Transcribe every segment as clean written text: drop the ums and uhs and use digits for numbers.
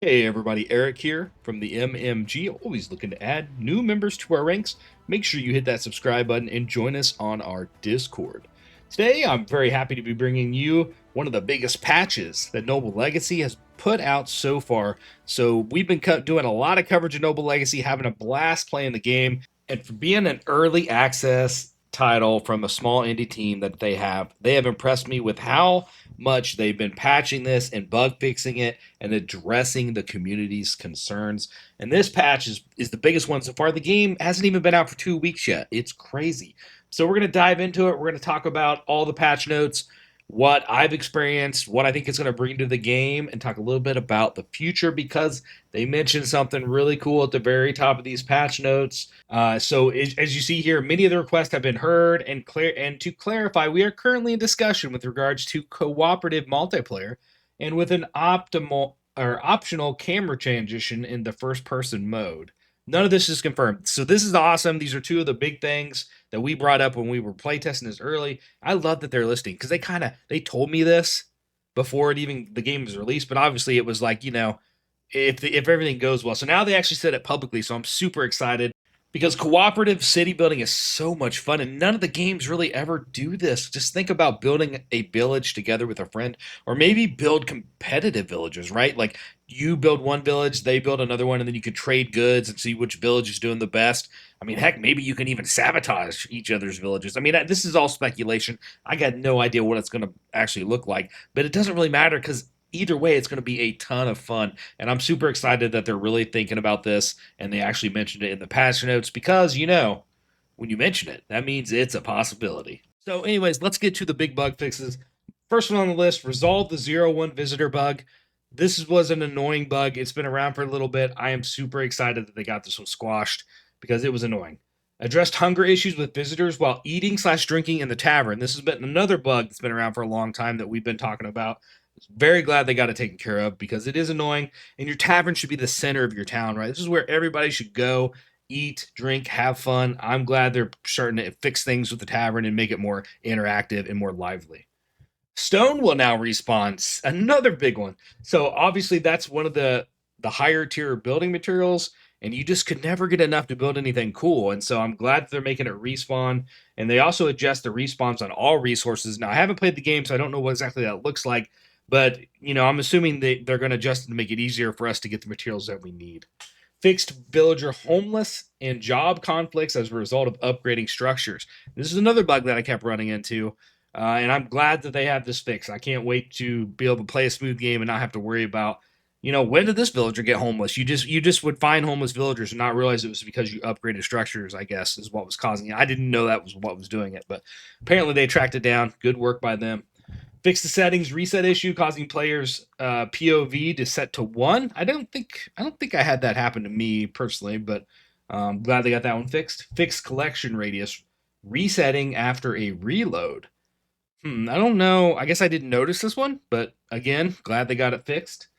Hey everybody, Eric here from the MMG, always looking to add new members to our ranks. Make sure you hit that subscribe button and join us on our Discord. Today, I'm very happy to be bringing you one of the biggest patches that Noble Legacy has put out so far. So we've been doing a lot of coverage of Noble Legacy, having a blast playing the game, and for being an early access title from a small indie team that they have impressed me with how much they've been patching this and bug fixing it and addressing the community's concerns. And this patch is the biggest one so far. The game hasn't even been out for 2 weeks yet. It's crazy. So we're going to dive into it. We're going to talk about all the patch notes, what I've experienced, what I think it's going to bring to the game, and talk a little bit about the future because they mentioned something really cool at the very top of these patch notes. So as you see here, many of the requests have been heard and clear. And to clarify, we are currently in discussion with regards to cooperative multiplayer and with an optimal or optional camera transition in the first person mode. None of this is confirmed. So this is awesome. These are two of the big things that we brought up when we were playtesting this early. I love that they're listing because they told me this before it even the game was released, but obviously it was like, if everything goes well. So now they actually said it publicly, so I'm super excited because cooperative city building is so much fun and none of the games really ever do this. Just think about building a village together with a friend or maybe build competitive villages, right? Like you build one village, they build another one, and then you can trade goods and see which village is doing the best. I mean, heck, maybe you can even sabotage each other's villages. I mean, this is all speculation. I got no idea what it's going to actually look like, but it doesn't really matter because either way, it's going to be a ton of fun. And I'm super excited that they're really thinking about this and they actually mentioned it in the patch notes because, when you mention it, that means it's a possibility. So, anyways, let's get to the big bug fixes. First one on the list, resolve the 0-1 visitor bug. This was an annoying bug. It's been around for a little bit. I am super excited that they got this one squashed because it was annoying. Addressed hunger issues with visitors while eating/drinking in the tavern. This has been another bug that's been around for a long time that we've been talking about. Very glad they got it taken care of because it is annoying. And your tavern should be the center of your town, right? This is where everybody should go, eat, drink, have fun. I'm glad they're starting to fix things with the tavern and make it more interactive and more lively. Stone will now respawn. Another big one. So obviously that's one of the higher tier building materials, and you just could never get enough to build anything cool. And so I'm glad that they're making it respawn. And they also adjust the respawns on all resources. Now I haven't played the game, so I don't know what exactly that looks like. But I'm assuming they're going to adjust it to make it easier for us to get the materials that we need. Fixed villager homeless and job conflicts as a result of upgrading structures. This is another bug that I kept running into. And I'm glad that they have this fixed. I can't wait to be able to play a smooth game and not have to worry about, when did this villager get homeless? You just would find homeless villagers and not realize it was because you upgraded structures, I guess, is what was causing it. I didn't know that was what was doing it, but apparently they tracked it down. Good work by them. Fix the settings reset issue causing players POV to set to 1. I don't think I had that happen to me personally, but glad they got that one fixed. Fixed collection radius resetting after a reload. I don't know. I guess I didn't notice this one, but again, glad they got it fixed.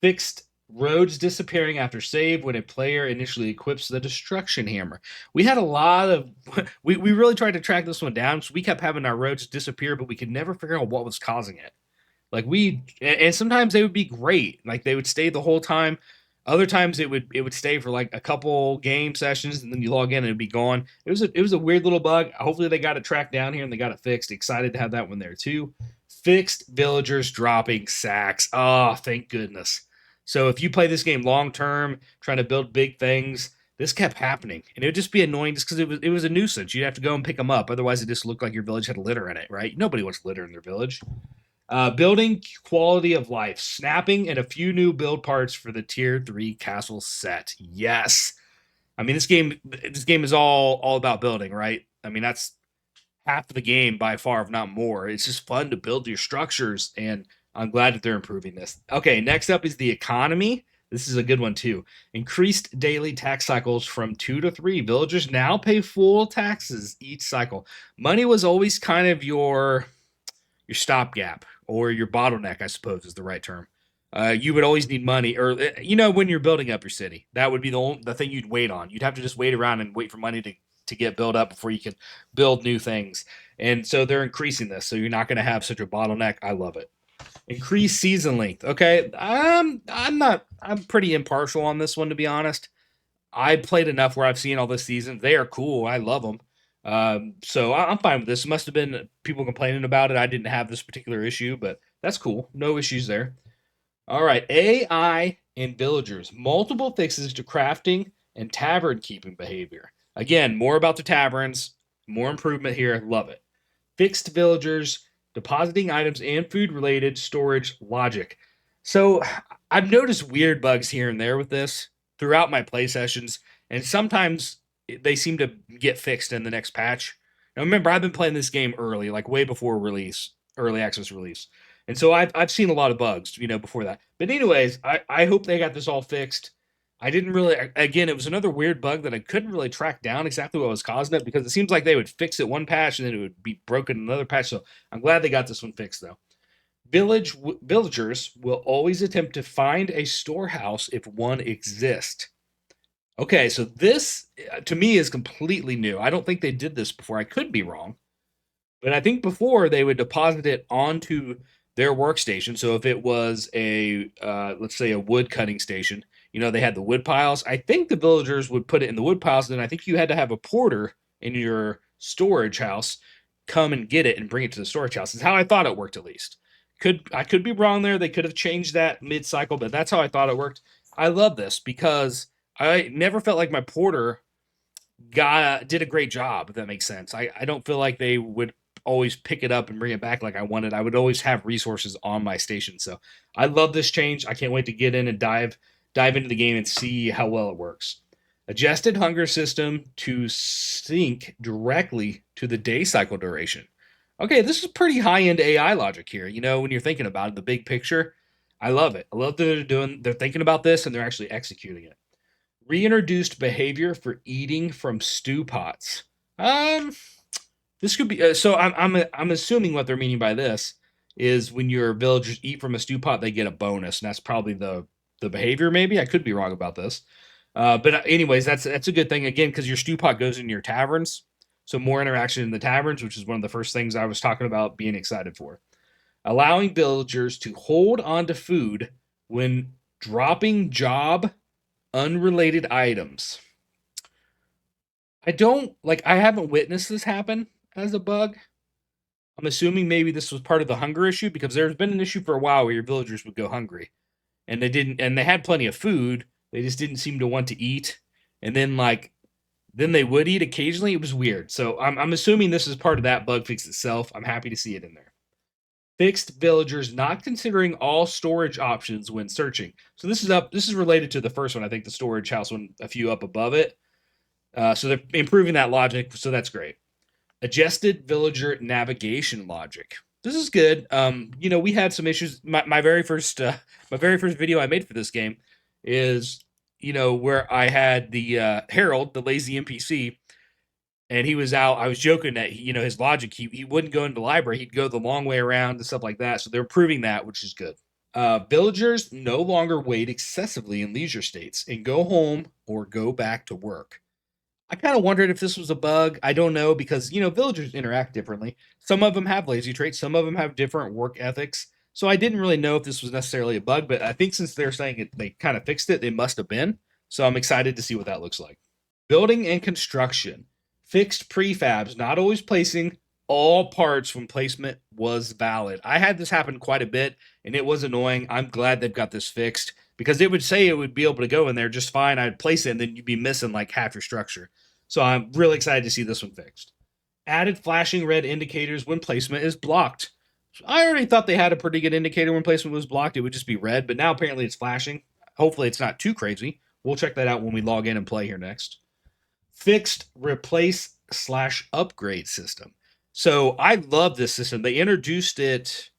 Fixed roads disappearing after save when a player initially equips the destruction hammer. We had a lot of we really tried to track this one down, so we kept having our roads disappear, but we could never figure out what was causing it. Like and sometimes they would be great. Like they would stay the whole time. Other times it would stay for like a couple game sessions and then you log in and it'd be gone. It was a weird little bug. Hopefully they got it tracked down here and they got it fixed. Excited to have that one there too. Fixed villagers dropping sacks. Oh, thank goodness. So if you play this game long term, trying to build big things, this kept happening, and it would just be annoying just because it was a nuisance. You'd have to go and pick them up, otherwise it just looked like your village had litter in it, right? Nobody wants litter in their village. Building quality of life, snapping, and a few new build parts for the tier 3 castle set. Yes, I mean this game is all about building, right? I mean that's half of the game by far, if not more. It's just fun to build your structures, and I'm glad that they're improving this. Okay, next up is the economy. This is a good one too. Increased daily tax cycles from 2 to 3. Villagers now pay full taxes each cycle. Money was always kind of your stopgap or your bottleneck, I suppose is the right term. You would always need money, or when you're building up your city, that would be the thing you'd wait on. You'd have to just wait around and wait for money to get built up before you can build new things. And so they're increasing this, so you're not going to have such a bottleneck. I love it. Increase season length. Okay, I'm I'm pretty impartial on this one, to be honest. I played enough where I've seen all this season. They are cool. I love them. So I'm fine with this. It must have been people complaining about it. I didn't have this particular issue, but that's cool. No issues there. All right, AI and villagers. Multiple fixes to crafting and tavern keeping behavior. Again, more about the taverns. More improvement here. Love it. Fixed villagers, depositing items and food related storage logic. So I've noticed weird bugs here and there with this throughout my play sessions, and sometimes they seem to get fixed in the next patch. Now remember, I've been playing this game early, like way before release, early access release. And so I've seen a lot of bugs, before that. But anyways, I hope they got this all fixed. I didn't really. Again, it was another weird bug that I couldn't really track down exactly what was causing it because it seems like they would fix it one patch and then it would be broken in another patch. So I'm glad they got this one fixed though. Villagers will always attempt to find a storehouse if one exists. Okay, so this to me is completely new. I don't think they did this before. I could be wrong. But I think before they would deposit it onto their workstation. So if it was a, let's say, a wood cutting station, they had the wood piles. I think the villagers would put it in the wood piles. And I think you had to have a porter in your storage house come and get it and bring it to the storage house. Is how I thought it worked, at least. I could be wrong there. They could have changed that mid cycle, but that's how I thought it worked. I love this because I never felt like my porter did a great job, if that makes sense. I don't feel like they would always pick it up and bring it back like I wanted. I would always have resources on my station. So I love this change. I can't wait to get in and dive into the game and see how well it works. Adjusted hunger system to sync directly to the day cycle duration. Okay, this is pretty high end AI logic here. When you're thinking about it, the big picture, I love it. I love that they're thinking about this and they're actually executing it. Reintroduced behavior for eating from stew pots. Um, this could be so. I'm assuming what they're meaning by this is when your villagers eat from a stew pot, they get a bonus, and that's probably the behavior. Maybe I could be wrong about this, but anyways, that's a good thing again because your stew pot goes in your taverns, so more interaction in the taverns, which is one of the first things I was talking about being excited for. Allowing villagers to hold on to food when dropping job unrelated items. I haven't witnessed this happen as a bug. I'm assuming maybe this was part of the hunger issue because there's been an issue for a while where your villagers would go hungry and they had plenty of food. They just didn't seem to want to eat. And then they would eat occasionally. It was weird. So I'm assuming this is part of that bug fix itself. I'm happy to see it in there. Fixed villagers not considering all storage options when searching. So this is related to the first one. I think the storage house one a few up above it. So they're improving that logic. So that's great. Adjusted villager navigation logic. This is good. We had some issues. My very first video I made for this game is where I had the Harold, the lazy NPC, and he was out. I was joking that his logic, he wouldn't go into the library. He'd go the long way around and stuff like that. So they're improving that, which is good. Villagers no longer wait excessively in leisure states and go home or go back to work. I kind of wondered if this was a bug. I don't know because villagers interact differently. Some of them have lazy traits. Some of them have different work ethics. So I didn't really know if this was necessarily a bug, but I think since they're saying it, they kind of fixed it. It must have been. So I'm excited to see what that looks like. Building and construction. Fixed prefabs, not always placing all parts when placement was valid. I had this happen quite a bit, and it was annoying. I'm glad they've got this fixed because it would say it would be able to go in there just fine. I'd place it, and then you'd be missing like half your structure. So I'm really excited to see this one fixed. Added flashing red indicators when placement is blocked. I already thought they had a pretty good indicator when placement was blocked. It would just be red, but now apparently it's flashing. Hopefully it's not too crazy. We'll check that out when we log in and play here next. Fixed replace / upgrade system. So I love this system. They introduced it,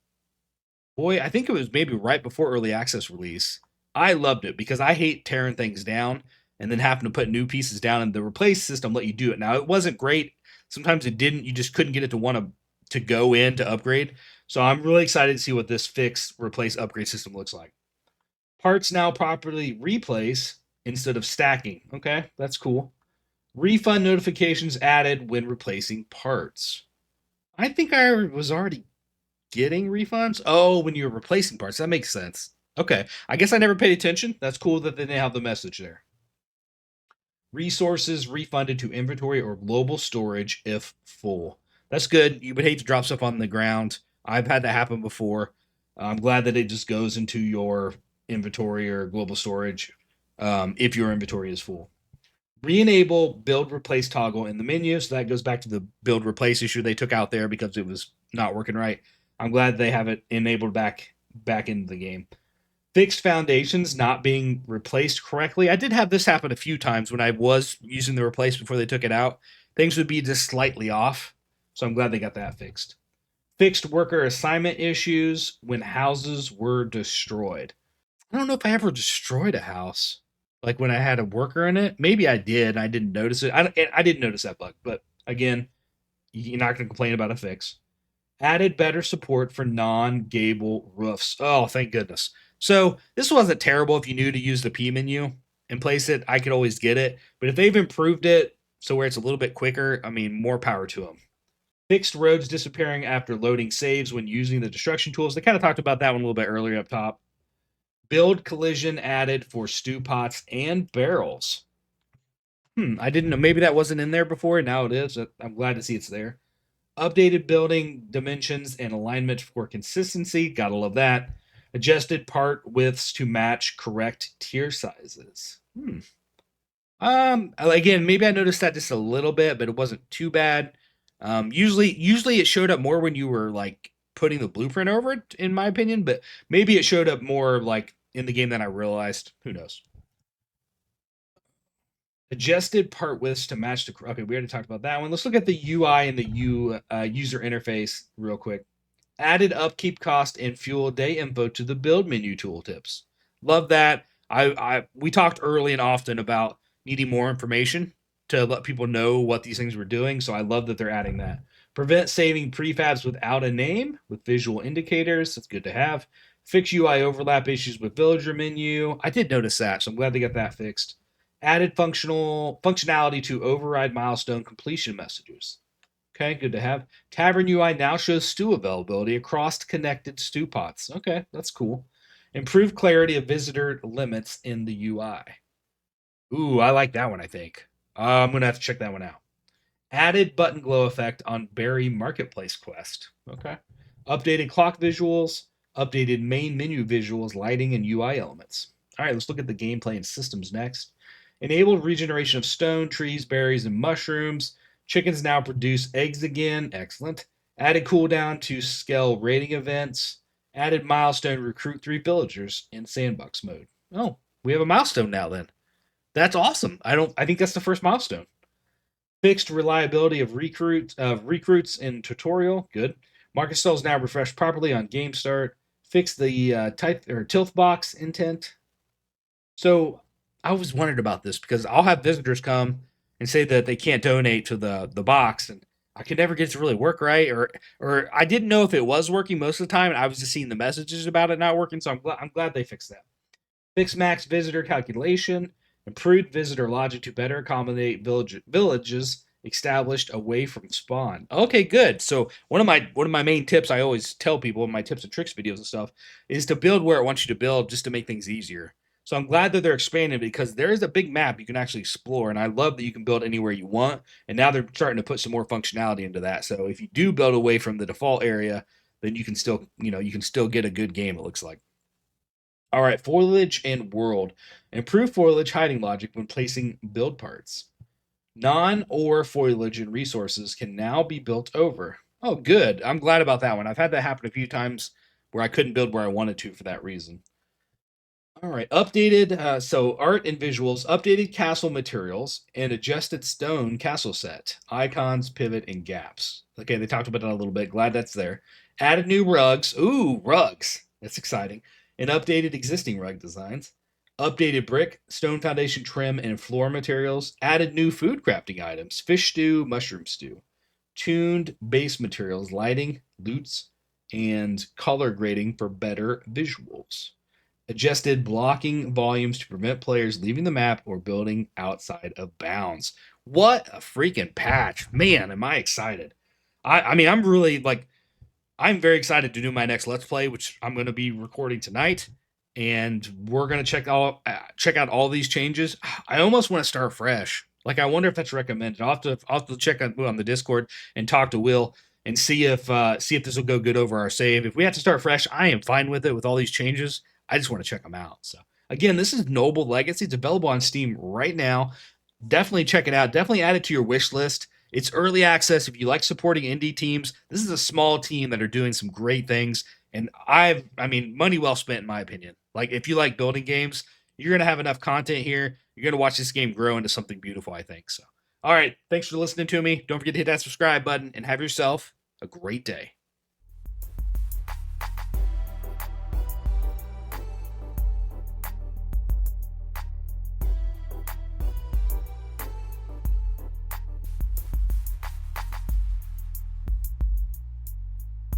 boy, I think it was maybe right before early access release. I loved it because I hate tearing things down and then having to put new pieces down, and the replace system let you do it. Now it wasn't great. Sometimes it didn't. You just couldn't get it to want to go in to upgrade. So I'm really excited to see what this fix replace upgrade system looks like. Parts now properly replace instead of stacking. Okay, that's cool. Refund notifications added when replacing parts. I think I was already getting refunds. Oh, when you're replacing parts. That makes sense. Okay. I guess I never paid attention. That's cool that they didn't have the message there. Resources refunded to inventory or global storage if full. That's good. You would hate to drop stuff on the ground. I've had that happen before. I'm glad that it just goes into your inventory or global storage if your inventory is full. Re-enable build replace toggle in the menu. So that goes back to the build replace issue they took out there because it was not working right. I'm glad they have it enabled back into the game. Fixed foundations not being replaced correctly. I did have this happen a few times when I was using the replace before they took it out. Things would be just slightly off. So I'm glad they got that fixed. Fixed worker assignment issues when houses were destroyed. I don't know if I ever destroyed a house. Like when I had a worker in it. Maybe I did and I didn't notice it. I didn't notice that bug. But again, you're not going to complain about a fix. Added better support for non-gable roofs. Oh, thank goodness. So this wasn't terrible if you knew to use the P menu and place it. I could always get it. But if they've improved it so where it's a little bit quicker, I mean, more power to them. Fixed roads disappearing after loading saves when using the destruction tools. They kind of talked about that one a little bit earlier up top. Build collision added for stew pots and barrels. I didn't know. Maybe that wasn't in there before. Now it is. I'm glad to see it's there. Updated building dimensions and alignment for consistency. Gotta love that. Adjusted part widths to match correct tier sizes. Again, maybe I noticed that just a little bit, but it wasn't too bad. Usually it showed up more when you were like putting the blueprint over it, in my opinion. But maybe it showed up more like in the game than I realized. Who knows? Adjusted part widths to match the. Okay, we already talked about that one. Let's look at the UI and the user interface real quick. Added upkeep cost and fuel day info to the build menu tooltips. Love that. I we talked early and often about needing more information to let people know what these things were doing. So I love that they're adding that. Prevent saving prefabs without a name with visual indicators. That's good to have. Fix UI overlap issues with villager menu. I did notice that, so I'm glad they got that fixed. Added functionality to override milestone completion messages. Okay, good to have. Tavern UI now shows stew availability across connected stew pots. Okay, that's cool. Improved clarity of visitor limits in the UI. Ooh, I like that one, I think. I'm going to have to check that one out. Added button glow effect on Berry Marketplace quest. Okay. Updated clock visuals, updated main menu visuals, lighting, and UI elements. All right, let's look at the gameplay and systems next. Enabled regeneration of stone, trees, berries, and mushrooms. Chickens now produce eggs again. Excellent. Added cooldown to scale raiding events. Added milestone recruit 3 villagers in sandbox mode. Oh, we have a milestone now then. That's awesome. I think that's the first milestone. Fixed reliability of recruits in tutorial. Good. Market stalls now refreshed properly on game start. Fix the type or tilth box intent. So I was wondering about this because I'll have visitors come and say that they can't donate to the box, and I could never get it to really work right, or I didn't know if it was working most of the time, and I was just seeing the messages about it not working. So I'm glad they fixed that. Fixed max visitor calculation, improved visitor logic to better accommodate villages established away from spawn. Okay, good. So one of my main tips I always tell people in my tips and tricks videos and stuff is to build where it wants you to build just to make things easier. So I'm glad that they're expanding because there is a big map you can actually explore, and I love that you can build anywhere you want. And now they're starting to put some more functionality into that. So if you do build away from the default area, then you can still get a good game. It looks like. All right, foliage and world. Improve foliage hiding logic when placing build parts. Non-ore foliage and resources can now be built over. Oh, good. I'm glad about that one. I've had that happen a few times where I couldn't build where I wanted to for that reason. All right, updated. So art and visuals, updated castle materials, and adjusted stone castle set, icons, pivot, and gaps. Okay, they talked about that a little bit. Glad that's there. Added new rugs. Ooh, rugs. That's exciting. And updated existing rug designs. Updated brick, stone foundation trim, and floor materials. Added new food crafting items: fish stew, mushroom stew. Tuned base materials, lighting, loots, and color grading for better visuals. Adjusted blocking volumes to prevent players leaving the map or building outside of bounds. What a freaking patch. Man, am I excited. I mean, I'm really like, I'm very excited to do my next Let's Play, which I'm going to be recording tonight. and we're gonna check out all these changes. I almost want to start fresh. Like, I wonder if that's recommended. I'll have to check on the Discord and talk to Will and see if this will go good over our save. If we have to start fresh, I am fine with it with all these changes. I just want to check them out. So again, this is Noble Legacy. It's available on Steam right now. Definitely check it out. Definitely add it to your wish list. It's early access. If you like supporting indie teams, this is a small team that are doing some great things. And I mean, money well spent, in my opinion. Like, if you like building games, you're going to have enough content here. You're going to watch this game grow into something beautiful, I think. So, all right. Thanks for listening to me. Don't forget to hit that subscribe button and have yourself a great day.